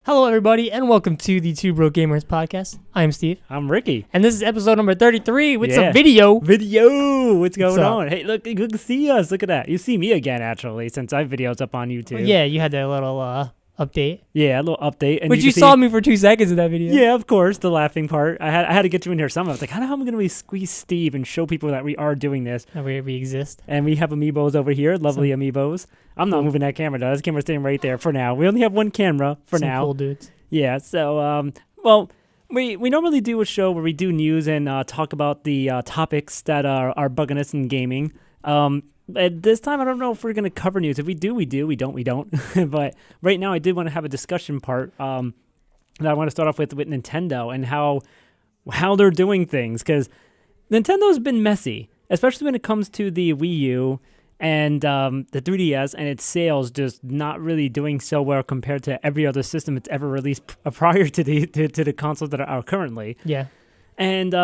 Hello, everybody, and welcome to the Two Broke Gamers podcast. I'm Steve, I'm Ricky. and this is episode number 33 with some Yeah. video. What's going up? on? Hey, look, you can see us. Look at that. You see me again, actually, since I have videos up on YouTube. Yeah, you had that little update, Yeah, a little update. And which you you can saw see, me for 2 seconds in that video. Yeah, of course, the laughing part. I had to get you in here somehow. I was like, how am I going to squeeze Steve and show people that we are doing this? That we exist. And we have amiibos over here, lovely amiibos. I'm not moving that camera, though. This camera's staying right there for now. We only have one camera for Some now. cool dudes. Yeah, so, we normally do a show where we do news and talk about the topics that are bugging us in gaming. At this time, I don't know if we're going to cover news. If we do, we do. We don't, we don't. But right now, I did want to have a discussion part that I want to start off with Nintendo and how they're doing things. Because Nintendo's been messy, especially when it comes to the Wii U and the 3DS and its sales just not really doing so well compared to every other system it's ever released prior to the consoles that are currently. Yeah. And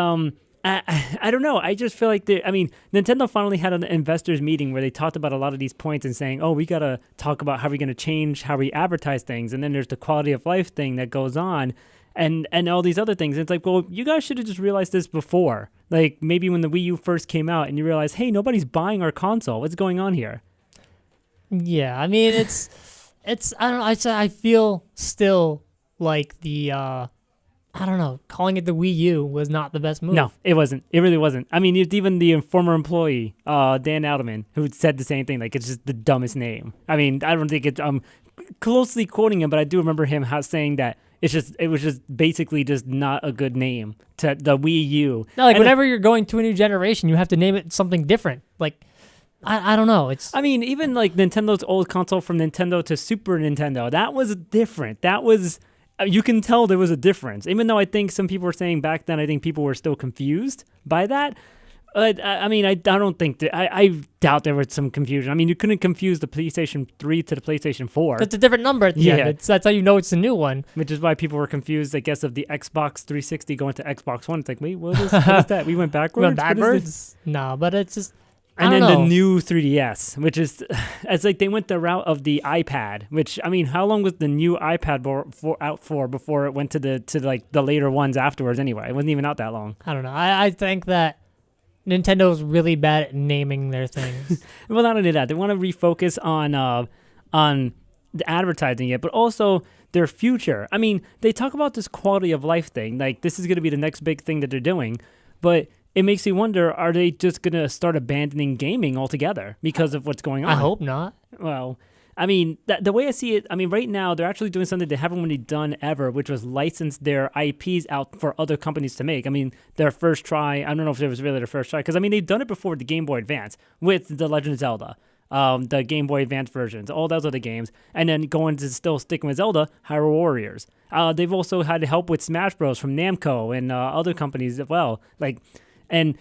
I don't know. I just feel like Nintendo finally had an investors meeting where they talked about a lot of these points and saying, oh, we got to talk about how we're going to change how we advertise things. And then there's the quality of life thing that goes on and all these other things. And it's like, well, you guys should have just realized this before. Like maybe when the Wii U first came out and you realize, hey, nobody's buying our console. What's going on here? Yeah, I mean, it's I don't know. I feel still like I don't know, calling it the Wii U was not the best move. No, it wasn't. It really wasn't. I mean, it's even the former employee, Dan Alderman, who said the same thing. Like, it's just the dumbest name. I mean, I don't think I'm closely quoting him, but I do remember him saying that it was just basically just not a good name to the Wii U. No, like whenever you're going to a new generation, you have to name it something different. Like, I don't know. I mean, even like Nintendo's old console from Nintendo to Super Nintendo, that was different. That was... You can tell there was a difference, even though I think some people were saying back then, I think people were still confused by that. I mean, I don't think that, I doubt there was some confusion. I mean, you couldn't confuse the PlayStation 3 to the PlayStation 4. That's a different number at the end. That's how you know it's a new one. Which is why people were confused, I guess, of the Xbox 360 going to Xbox One. It's like, wait, what is that? We went backwards? We went backwards? No, but it's just... And then the new 3DS, which is, it's like they went the route of the iPad, which, I mean, how long was the new iPad out for before it went to the later ones afterwards anyway? It wasn't even out that long. I don't know. I think that Nintendo's really bad at naming their things. Well, not only that, they want to refocus on the advertising it, but also their future. I mean, they talk about this quality of life thing, like this is going to be the next big thing that they're doing, but it makes me wonder, are they just going to start abandoning gaming altogether because of what's going on? I hope not. Well, I mean, the way I see it, I mean, right now, they're actually doing something they haven't really done ever, which was license their IPs out for other companies to make. I mean, their first try, I don't know if it was really their first try, because, I mean, they've done it before with the Game Boy Advance, with The Legend of Zelda, the Game Boy Advance versions, all those other games, and then going to still sticking with Zelda, Hyrule Warriors. They've also had help with Smash Bros. From Namco and other companies as well, like... And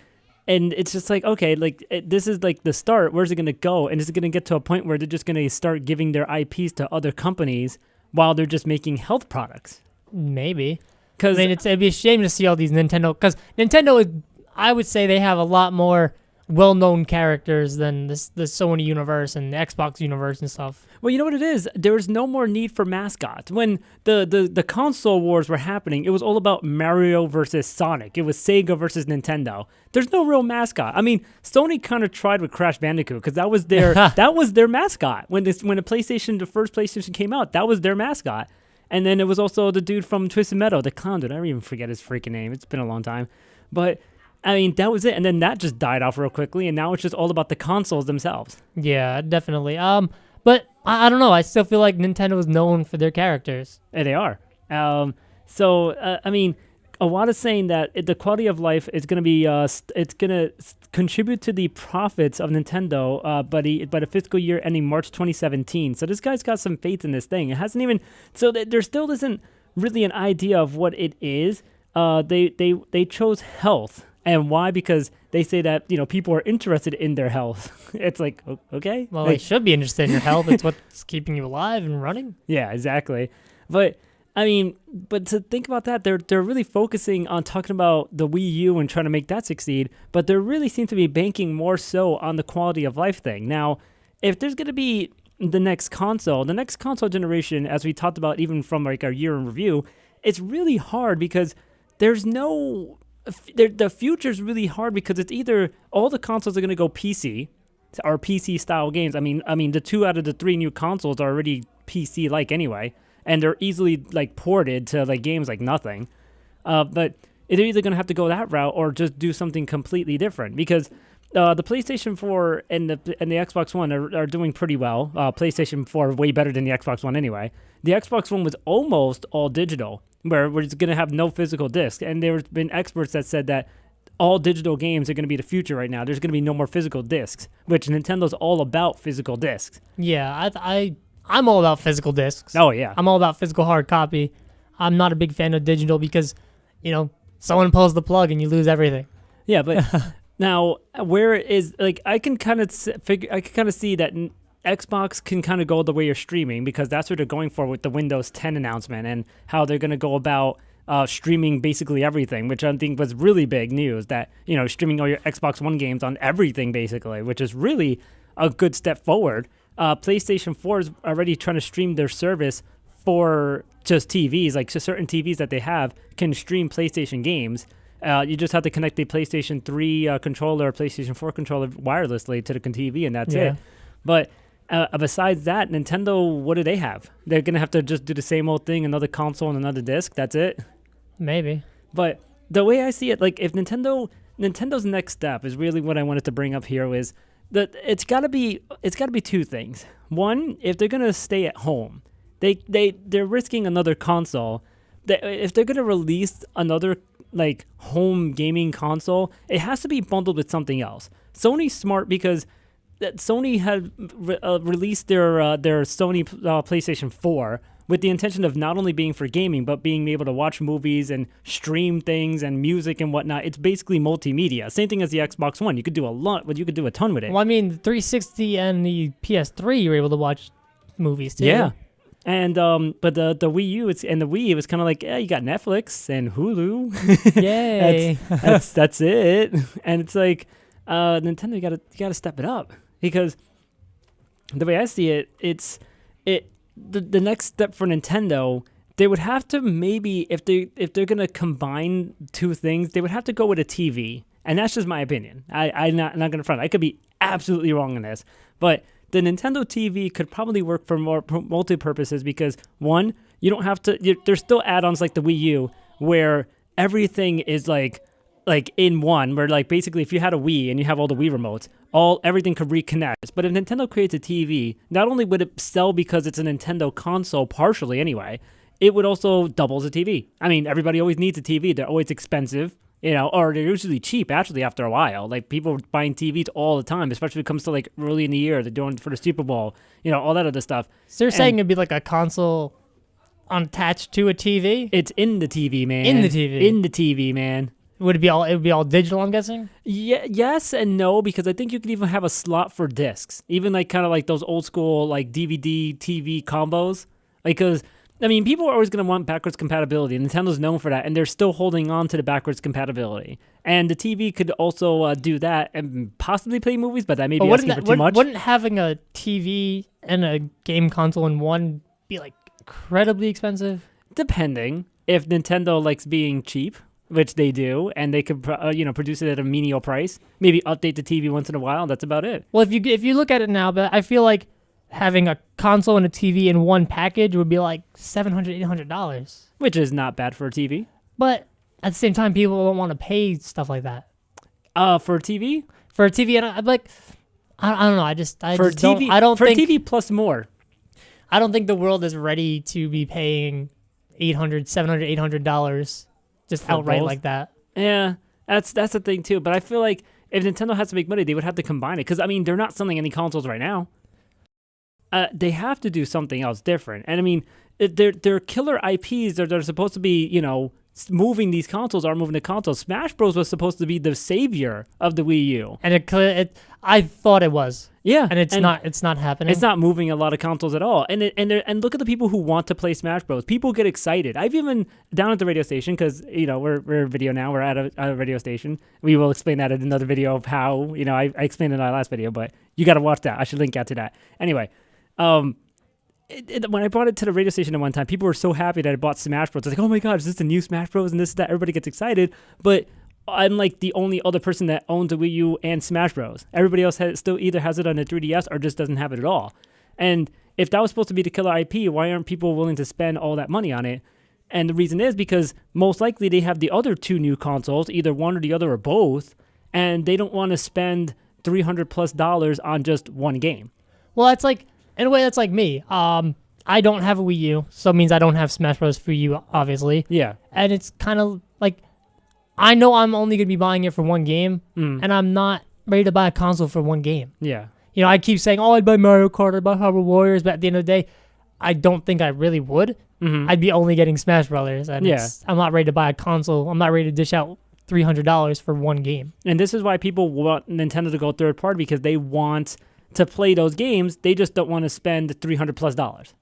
it's just like, okay, like this is like the start. Where's it going to go? And is it going to get to a point where they're just going to start giving their IPs to other companies while they're just making health products? Maybe. Because I mean, it'd be a shame to see all these Nintendo. Because Nintendo, I would say they have a lot more well-known characters than the Sony universe and the Xbox universe and stuff. Well, you know what it is? There was no more need for mascots. When the console wars were happening, it was all about Mario versus Sonic. It was Sega versus Nintendo. There's no real mascot. I mean, Sony kind of tried with Crash Bandicoot because that was their mascot. When the first PlayStation came out, that was their mascot. And then it was also the dude from Twisted Metal, the clown dude. I don't even forget his freaking name. It's been a long time. But I mean, that was it. And then that just died off real quickly. And now it's just all about the consoles themselves. Yeah, definitely. But I don't know. I still feel like Nintendo is known for their characters. And they are. I mean, Iwata's saying that the quality of life is going to be, it's going to contribute to the profits of Nintendo by the fiscal year ending March 2017. So this guy's got some faith in this thing. It hasn't even, so there still isn't really an idea of what it is. They chose health. And why? Because they say that, people are interested in their health. It's like, okay. Well, they should be interested in your health. It's what's keeping you alive and running. Yeah, exactly. But, I mean, to think about that, they're really focusing on talking about the Wii U and trying to make that succeed, but they really seem to be banking more so on the quality of life thing. Now, if there's going to be the next console generation, as we talked about even from like our year in review, it's really hard because there's no the future's really hard because it's either all the consoles are going to go PC or PC style games. I mean the 2 out of the 3 new consoles are already PC like anyway, and they're easily like ported to like games like nothing. But they're either going to have to go that route or just do something completely different because the PlayStation 4 and the Xbox One are doing pretty well. PlayStation 4 way better than the Xbox One anyway. The Xbox One was almost all digital, where we're just going to have no physical disc. And there's been experts that said that all digital games are going to be the future right now. There's going to be no more physical discs, which Nintendo's all about physical discs. Yeah, I'm all about physical discs. Oh, yeah. I'm all about physical hard copy. I'm not a big fan of digital because, someone pulls the plug and you lose everything. Yeah, but now where is like I can kind of see that Xbox can kind of go the way you're streaming because that's what they're going for with the Windows 10 announcement and how they're going to go about streaming basically everything, which I think was really big news that, streaming all your Xbox One games on everything basically, which is really a good step forward. PlayStation 4 is already trying to stream their service for just TVs, like just certain TVs that they have can stream PlayStation games. You just have to connect the PlayStation 3 controller or PlayStation 4 controller wirelessly to the TV, and that's it. But besides that, Nintendo, what do they have? They're going to have to just do the same old thing, another console and another disc. That's it? Maybe. But the way I see it, like if Nintendo's next step is really what I wanted to bring up here is that it's got to be 2 things. One, if they're going to stay at home, they're risking another console. If they're going to release another like home gaming console, it has to be bundled with something else. Sony's smart because Sony had released their Sony PlayStation 4 with the intention of not only being for gaming, but being able to watch movies and stream things and music and whatnot. It's basically multimedia. Same thing as the Xbox One. You could do a lot, but you could do a ton with it. Well, I mean, the 360 and the PS3, you were able to watch movies too. Yeah. And but the Wii U and the Wii, it was kind of like, yeah, you got Netflix and Hulu. Yay. that's it. And it's like Nintendo, you gotta step it up because the way I see it, the next step for Nintendo, they would have to maybe if they're gonna combine 2 things, they would have to go with a TV, and that's just my opinion. I'm not gonna front. I could be absolutely wrong on this, but the Nintendo TV could probably work for more multi-purposes because, one, you don't have to... there's still add-ons like the Wii U where everything is like in one, where like basically if you had a Wii and you have all the Wii remotes, everything could reconnect. But if Nintendo creates a TV, not only would it sell because it's a Nintendo console, partially anyway, it would also double as a TV. I mean, everybody always needs a TV. They're always expensive. Or they're usually cheap, actually, after a while. Like, people are buying TVs all the time, especially when it comes to, like, early in the year. They're doing for the Super Bowl, all that other stuff. So you're saying it'd be like a console attached to a TV? It's in the TV, man. In the TV? In the TV, man. It would be all digital, I'm guessing? Yeah, yes and no, because I think you could even have a slot for discs. Even, like, kind of like those old school, like, DVD, TV combos. Like, because... I mean, people are always going to want backwards compatibility. Nintendo's known for that, and they're still holding on to the backwards compatibility. And the TV could also do that and possibly play movies, but that may be asking for too much. Wouldn't having a TV and a game console in one be, like, incredibly expensive? Depending. If Nintendo likes being cheap, which they do, and they could produce it at a menial price, maybe update the TV once in a while, that's about it. Well, if you look at it now, but I feel like having a console and a TV in one package would be like $700, $800. Which is not bad for a TV. But at the same time, people don't want to pay stuff like that. For a TV? For a TV, and I'm like, I don't know. I for just TV, don't. I don't for think TV plus more. I don't think the world is ready to be paying $800, $700, $800 just For outright both? like that. Yeah, that's the thing too. But I feel like if Nintendo has to make money, they would have to combine it. Because, I mean, they're not selling any consoles right now. They have to do something else different. And I mean, they're killer IPs that are supposed to be, moving these consoles, are moving the consoles. Smash Bros. Was supposed to be the savior of the Wii U. And I thought it was. Yeah. And it's not happening. It's not moving a lot of consoles at all. And look at the people who want to play Smash Bros. People get excited. I've even down at the radio station, because we're video now. We're at a radio station. We will explain that in another video of how I explained in our last video, but you got to watch that. I should link out to that. Anyway, When I brought it to the radio station at one time, people were so happy that I bought Smash Bros. It's like, oh my god, is this the new Smash Bros. And this that everybody gets excited, but I'm like the only other person that owns a Wii U and Smash Bros. Everybody else still either has it on a 3DS or just doesn't have it at all. And if that was supposed to be the killer IP, why aren't people willing to spend all that money on it? And the reason is because most likely they have the other two new consoles, either one or the other or both, and they don't want to spend $300+ on just one game. Well, that's like, in a way, that's like me. I don't have a Wii U, so it means I don't have Smash Bros. For you, obviously. Yeah. And it's kind of like, I know I'm only going to be buying it for one game, and I'm not ready to buy a console for one game. Yeah. You know, I keep saying, oh, I'd buy Mario Kart, I'd buy Hyrule Warriors, but at the end of the day, I don't think I really would. I'd be only getting Smash Brothers, and I'm not ready to buy a console. I'm not ready to dish out $300 for one game. And this is why people want Nintendo to go third party, because they want to play those games. They just don't want to spend $300+.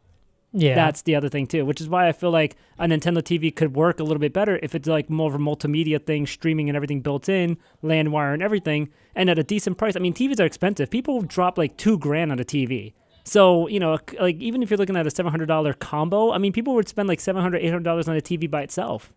Yeah. That's the other thing too, which is why I feel like a Nintendo TV could work a little bit better if it's like more of a multimedia thing, streaming and everything built in, LAN wire and everything, and at a decent price. I mean, TVs are expensive. People drop like $2,000 on a TV. So, you know, like even if you're looking at a $700 combo, I mean, people would spend like $700, $800 on a TV by itself.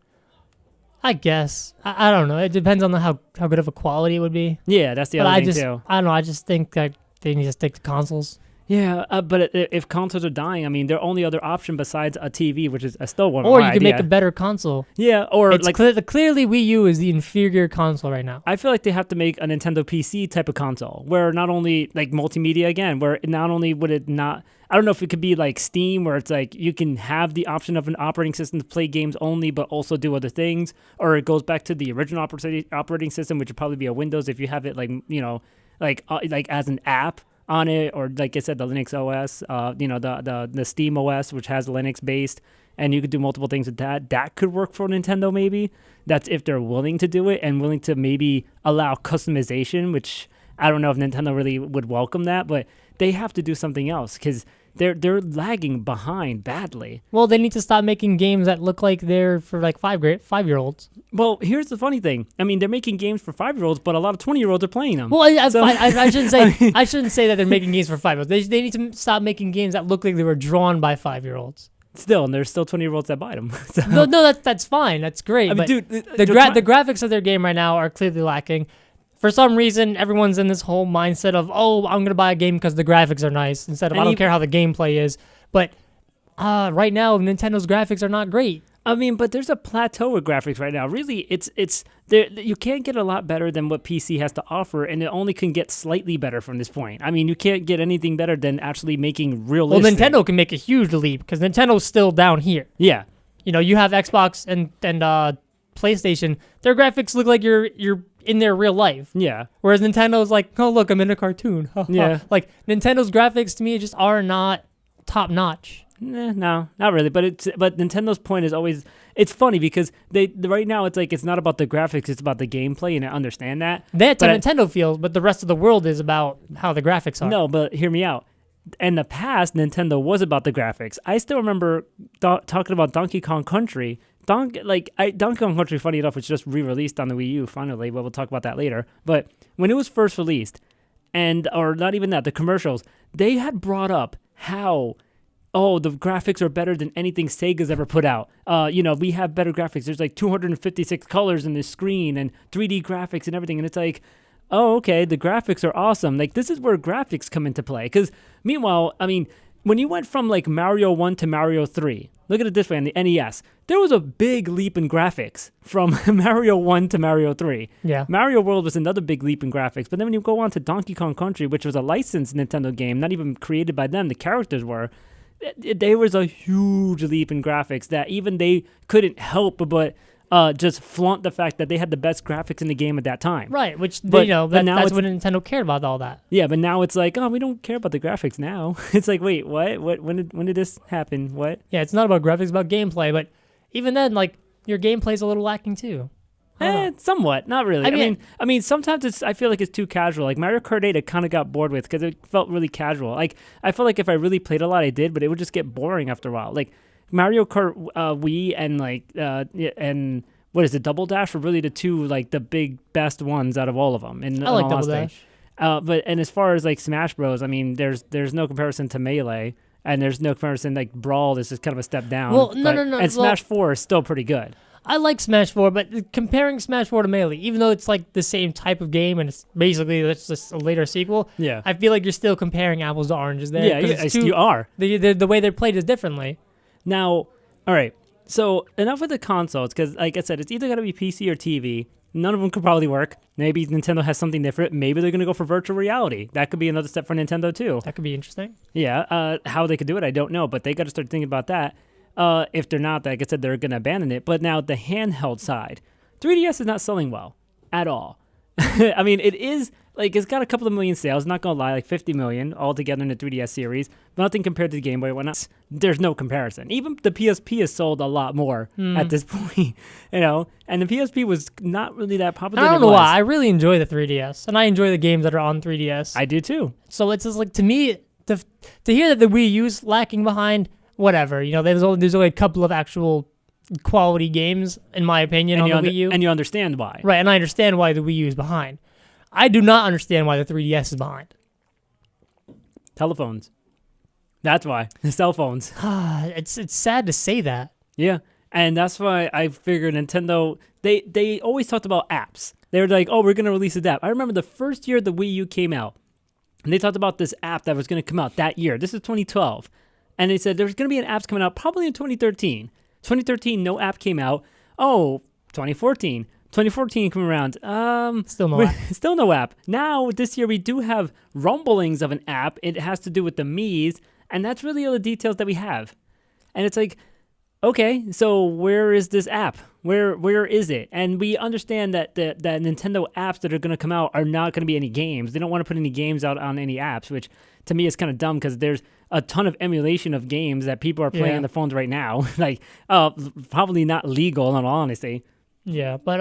I guess. I don't know. It depends on how good of a quality it would be. Yeah, that's the But other thing too. I don't know. I just think that they need to stick to consoles. Yeah, but if consoles are dying, I mean, their only other option besides a TV, which is still one. Or you could make a better console. Yeah, or it's like clearly Wii U is the inferior console right now. I feel like they have to make a Nintendo PC type of console where not only like multimedia again, where not only would it not, I don't know if it could be like Steam where it's like you can have the option of an operating system to play games only, but also do other things, or it goes back to the original operating system, which would probably be a Windows if you have it like, you know, like as an app on it, or like I said, the Linux OS, you know, the Steam OS, which has Linux based, and you could do multiple things with that. That could work for Nintendo maybe. That's if they're willing to do it and willing to maybe allow customization, which I don't know if Nintendo really would welcome that, but they have to do something else because they're lagging behind badly. Well, they need to stop making games that look like they're for like 5-year-olds. Well, here's the funny thing. I mean, they're making games for 5-year-olds, but a lot of 20-year-olds are playing them. Well, I shouldn't say I shouldn't say that they're making games for 5-year-olds. They need to stop making games that look like they were drawn by 5-year-olds. Still, and there's still 20-year-olds that buy them. So. No, that's fine. That's great. I mean, but dude, the graphics of their game right now are clearly lacking. For some reason, everyone's in this whole mindset of, oh, I'm going to buy a game because the graphics are nice, instead of I don't care how the gameplay is. But right now, Nintendo's graphics are not great. I mean, but there's a plateau with graphics right now. Really, it's there. You can't get a lot better than what PC has to offer, and it only can get slightly better from this point. I mean, you can't get anything better than actually making realistic. Well, Nintendo can make a huge leap because Nintendo's still down here. Yeah. You know, you have Xbox and PlayStation. Their graphics look like you're in their real life. Yeah. Whereas Nintendo's like, oh look, I'm in a cartoon. Yeah. Like Nintendo's graphics to me just are not top notch. No, not really. But Nintendo's point is always, it's funny because they right now it's like it's not about the graphics, it's about the gameplay, and I understand that. That's how Nintendo feels, but the rest of the world is about how the graphics are. No, but hear me out. In the past, Nintendo was about the graphics. I still remember talking about Donkey Kong Country. Donkey Kong Country, funny enough, was just re-released on the Wii U finally, but we'll talk about that later. But when it was first released, or not even that, the commercials, they had brought up how, the graphics are better than anything Sega's ever put out. You know, we have better graphics. There's like 256 colors in the screen and 3D graphics and everything. And it's like, oh, okay, the graphics are awesome. Like, this is where graphics come into play. Because, meanwhile, I mean, when you went from, like, Mario 1 to Mario 3, look at it this way, on the NES, there was a big leap in graphics from Mario 1 to Mario 3. Yeah. Mario World was another big leap in graphics. But then when you go on to Donkey Kong Country, which was a licensed Nintendo game, not even created by them, the characters were, there was a huge leap in graphics that even they couldn't help but just flaunt the fact that they had the best graphics in the game at that time. Right, which, but, you know, now that's when Nintendo cared about all that. Yeah, but now it's like, oh, we don't care about the graphics now. It's like, wait, what? When did this happen? What? Yeah, it's not about graphics, it's about gameplay, but even then, like, your gameplay's a little lacking too. Somewhat, not really. I mean, sometimes I feel like it's too casual. Like Mario Kart 8, I kind of got bored with because it felt really casual. Like I felt like if I really played a lot, I did, but it would just get boring after a while. Like Mario Kart Wii and and what is it, Double Dash were really the two like the big best ones out of all of them. And I like Double Dash. And as far as like Smash Bros, I mean, there's no comparison to Melee, and there's no comparison like Brawl. This is kind of a step down. Well, no. And Smash 4 is still pretty good. I like Smash 4, but comparing Smash 4 to Melee, even though it's like the same type of game and it's basically it's just a later sequel, Yeah. I feel like you're still comparing apples to oranges there. Yeah, 'cause yeah, it's too- you are. The way they're played is differently. Now, all right. So enough with the consoles, because like I said, it's either going to be PC or TV. None of them could probably work. Maybe Nintendo has something different. Maybe they're going to go for virtual reality. That could be another step for Nintendo too. That could be interesting. Yeah. How they could do it, I don't know, but they got to start thinking about that. If they're not, like I said, they're going to abandon it. But now the handheld side, 3DS is not selling well at all. I mean, it is like it's got a couple of million sales. Not gonna lie, like 50 million altogether in the 3DS series. But nothing compared to the Game Boy. Whatnot. There's no comparison. Even the PSP has sold a lot more at this point, you know. And the PSP was not really that popular. I don't know why. I really enjoy the 3DS, and I enjoy the games that are on 3DS. I do too. So it's just like to me to hear that the Wii U's lacking behind. Whatever, you know, there's only a couple of actual quality games, in my opinion, on the Wii U. And you understand why. Right, and I understand why the Wii U is behind. I do not understand why the 3DS is behind. Telephones. That's why. The cell phones. It's sad to say that. Yeah. And that's why I figured Nintendo, they always talked about apps. They were like, oh, we're going to release an app. I remember the first year the Wii U came out, and they talked about this app that was going to come out that year. This is 2012. And they said there's going to be an app coming out probably in 2013. 2013, no app came out. Oh, 2014. 2014 came around. Still no app. Still no app. Now, this year, we do have rumblings of an app. It has to do with the Miis, and that's really all the details that we have. And it's like, okay, so where is this app? Where is it? And we understand that the Nintendo apps that are going to come out are not going to be any games. They don't want to put any games out on any apps, which to me is kind of dumb because there's a ton of emulation of games that people are playing on their phones right now. Like, probably not legal in all honesty. Yeah, but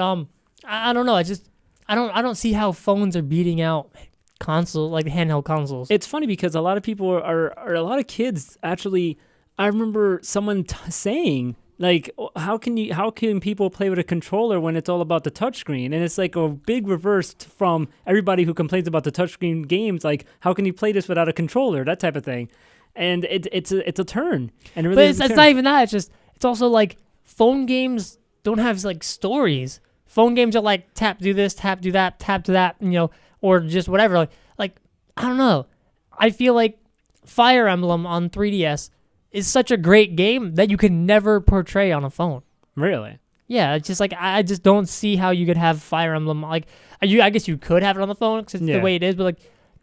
I don't know. I don't see how phones are beating out console like handheld consoles. It's funny because a lot of people are a lot of kids actually. I remember someone saying, like, how can people play with a controller when it's all about the touchscreen? And it's like a big reverse from everybody who complains about the touchscreen games. Like, how can you play this without a controller? That type of thing. And it's a turn. And it really but it's not even that. It's also like phone games don't have like stories. Phone games are like tap, do this, tap, do that, tap to that, you know, or just whatever. Like I don't know. I feel like Fire Emblem on 3DS is such a great game that you can never portray on a phone. Really? Yeah, it's just like I just don't see how you could have Fire Emblem. Like I guess you could have it on the phone because it's the way it is, but like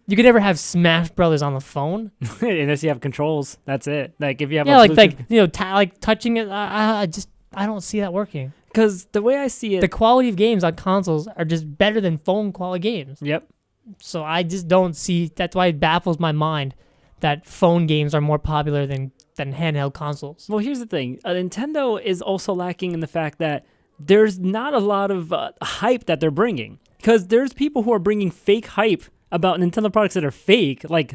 you could never have Smash Brothers on the phone unless you have controls. That's it. Like if you have like you know like touching it. I don't see that working. Because the way I see it, the quality of games on consoles are just better than phone quality games. Yep. So I just don't see. That's why it baffles my mind that phone games are more popular than handheld consoles. Well, here's the thing. Nintendo is also lacking in the fact that there's not a lot of hype that they're bringing. Because there's people who are bringing fake hype about Nintendo products that are fake. Like,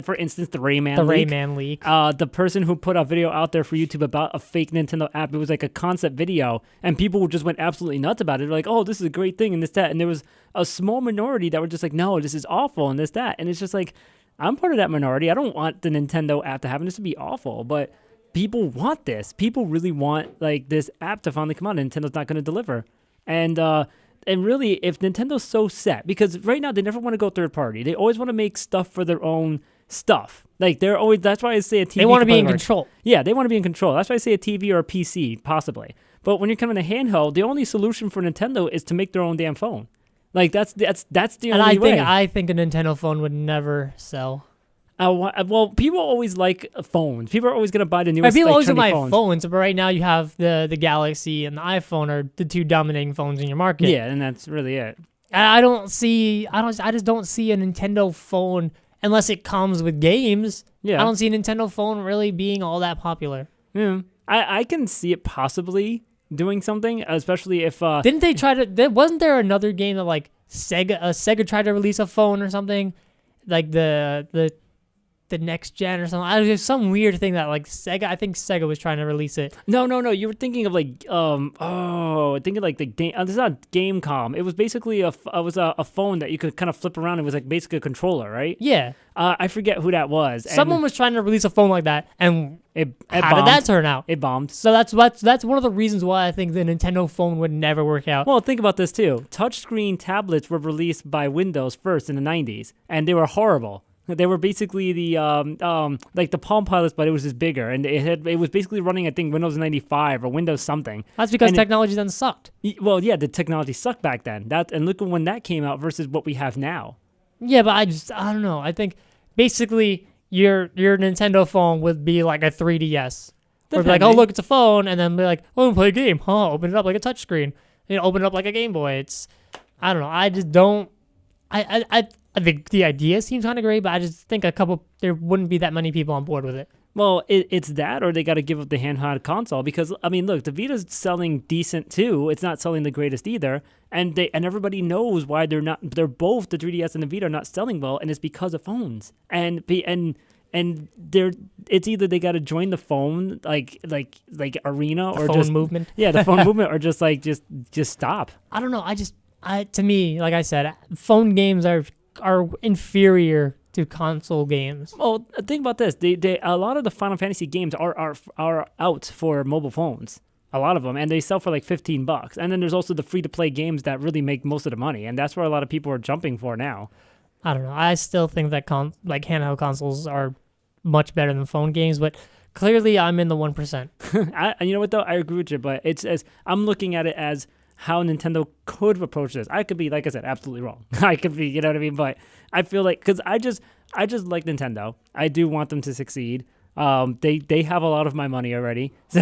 for instance, the Rayman leak. Rayman leak. The person who put a video out there for YouTube about a fake Nintendo app, it was like a concept video, and people just went absolutely nuts about it. They're like, oh, this is a great thing, and this, that. And there was a small minority that were just like, no, this is awful, and this, that. And it's just like, I'm part of that minority. I don't want the Nintendo app to happen. This to be awful, but people want this. People really want like this app to finally come out, and Nintendo's not going to deliver. And really, if Nintendo's so set, because right now they never want to go third party. They always want to make stuff for their own stuff. Like they're always. That's why I say a TV. They want to be in control. Yeah, they want to be in control. That's why I say a TV or a PC, possibly. But when you're coming to handheld, the only solution for Nintendo is to make their own damn phone. Like that's the only way. And I think a Nintendo phone would never sell. Well, people always like phones. People are always gonna buy the newest. People like, always buy phones. phones, but right now you have the Galaxy and the iPhone are the two dominating phones in your market. Yeah, and that's really it. I just don't see a Nintendo phone unless it comes with games. Yeah, I don't see a Nintendo phone really being all that popular. Yeah, I can see it possibly doing something, especially if didn't they try to? Wasn't there another game that like Sega tried to release a phone or something, like the the next gen or something. I There's some weird thing that like Sega. I think Sega was trying to release it. No. You were thinking of like thinking like the game. It's not Gamecom. It was basically a phone that you could kind of flip around. It was like basically a controller, right? Yeah. I forget who that was. And Someone was trying to release a phone like that, and it how bombed. did that turn out? It bombed. So that's one of the reasons why I think the Nintendo phone would never work out. Well, think about this too. Touchscreen tablets were released by Windows first in the 90s, and they were horrible. They were basically the like the Palm Pilots, but it was just bigger, and it was basically running, I think, Windows 95 or Windows something. That's because And technology then sucked. Well, yeah, the technology sucked back then. And look at when that came out versus what we have now. Yeah, but I don't know. I think basically your Nintendo phone would be like a 3DS. Or be like, oh Depending. look, it's a phone, and then be like, oh, I'm gonna play a game. Huh? Open it up like a touchscreen. Open it up like a Game Boy. I don't know. I just don't. I think the idea seems kind of great, but I just think there wouldn't be that many people on board with it. Well, it's that, or they got to give up the handheld console because I mean, look, the Vita's selling decent too. It's not selling the greatest either, and everybody knows why they're not. They're both the 3DS and the Vita are not selling well, and it's because of phones. And it's either they got to join the phone like arena The or phone just movement. yeah, the phone movement, or just stop. I don't know. To me, like I said, phone games are inferior to console games. Well, think about this. A lot of the Final Fantasy games are out for mobile phones. A lot of them, and they sell for like $15. And then there's also the free-to-play games that really make most of the money, and that's where a lot of people are jumping for now. I don't know. I still think that handheld consoles are much better than phone games, but clearly I'm in the 1%. You know what though? I agree with you, but I'm looking at it as how Nintendo could approach this. I could be, like I said, absolutely wrong. I could be, you know what I mean? But I feel like, because I just like Nintendo. I do want them to succeed. They have a lot of my money already. So,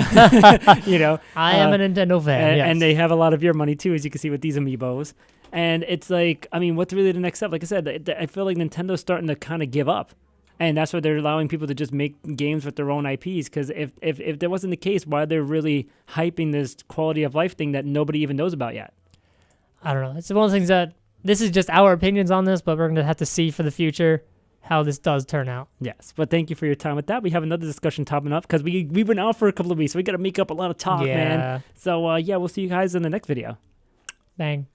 you know. I am a Nintendo fan, yes. And they have a lot of your money too, as you can see with these amiibos. And it's like, I mean, what's really the next step? Like I said, I feel like Nintendo's starting to kind of give up. And that's why they're allowing people to just make games with their own IPs. Because if that wasn't the case, why they're really hyping this quality of life thing that nobody even knows about yet? I don't know. It's one of the things that, this is just our opinions on this, but we're going to have to see for the future how this does turn out. Yes. But thank you for your time with that. We have another discussion topping up because we've been out for a couple of weeks. So we got to make up a lot of talk, man. So, we'll see you guys in the next video. Bang.